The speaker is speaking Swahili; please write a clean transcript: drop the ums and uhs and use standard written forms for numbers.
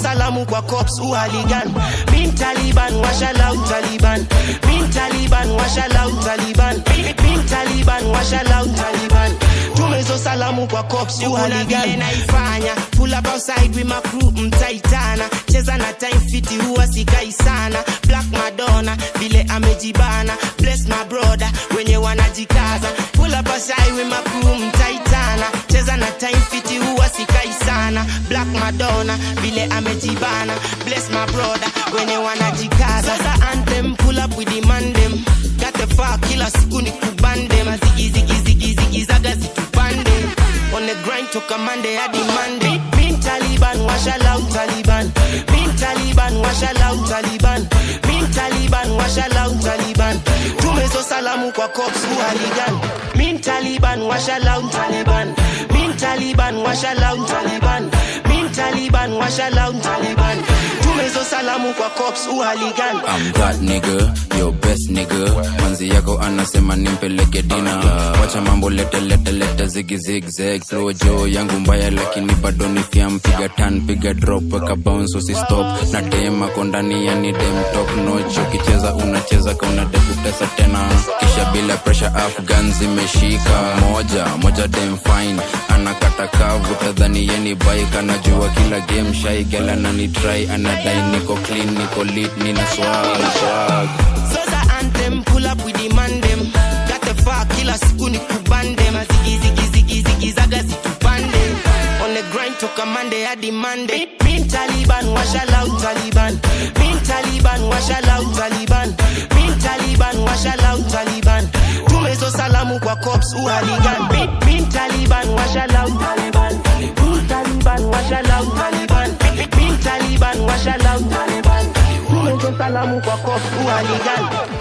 Salamu kwa cops uhaligan. Min Taliban washala Taliban. Min Taliban washala Taliban. Min Taliban washala Taliban. Tumezo salamu kwa cops uhaligan. Naifanya pull up outside with my crew mtaitana. Cheza na time fiti huwa sikai sana. Black Madonna vile amejibana. Bless my brother wenye wanajikaza. Pull up outside with my crew mtaitana. Cheza na time fiti huwa sikai sana. Black Madonna vile amejibana. Bless my brother wenye wanajikaza. Sasa anthem pull up with the man them. Got the fuck kila siku ni kubande. Mazigi zigi zigi zigi zaga zitupande. On the grind toka Monday hadi Monday. Min Taliban washala Taliban. Min Taliban washala Taliban. Min Taliban washala Taliban. Tumezo salamu kwa cops uhaligan. Min Taliban washala Taliban. Min Taliban washala Taliban. Min Taliban washala Taliban. Tumezo salamu kwa cops uhaligan. I'm that nigga, your best nigga. Manzi yako anasema nimpeleke dina. Wacha mambo lete zigi zig zag. Flow jo yangu mbaya lakini bado nifiam. Piga turn, piga drop, weka bounce usi stop. Na dem ako ndani yani dem top notch. Ukicheza unacheza kauna dekutesa tena. Kisha bila pressure Afghan zimeshika. Moja dem fine. Anakata kavu tadhani yeni bike. Anajua kila game shy. Gala nani try anadai niko clean, niko lit, nina swag. So the anthem pull up with the man them. Got the fuck kila siku ni kubande. Mazigi zigi zigi zigi zaga zitupande. On the grind toka Monday hadi Monday. Min Taliban washala Taliban. Min Taliban washala Taliban. Min Taliban washala Taliban. Tumezo salamu kwa cops uhaligan. Min Taliban washala Taliban. Min Taliban washala Taliban. Min Taliban washala Taliban. Tumezo salamu kwa cops uhaligan.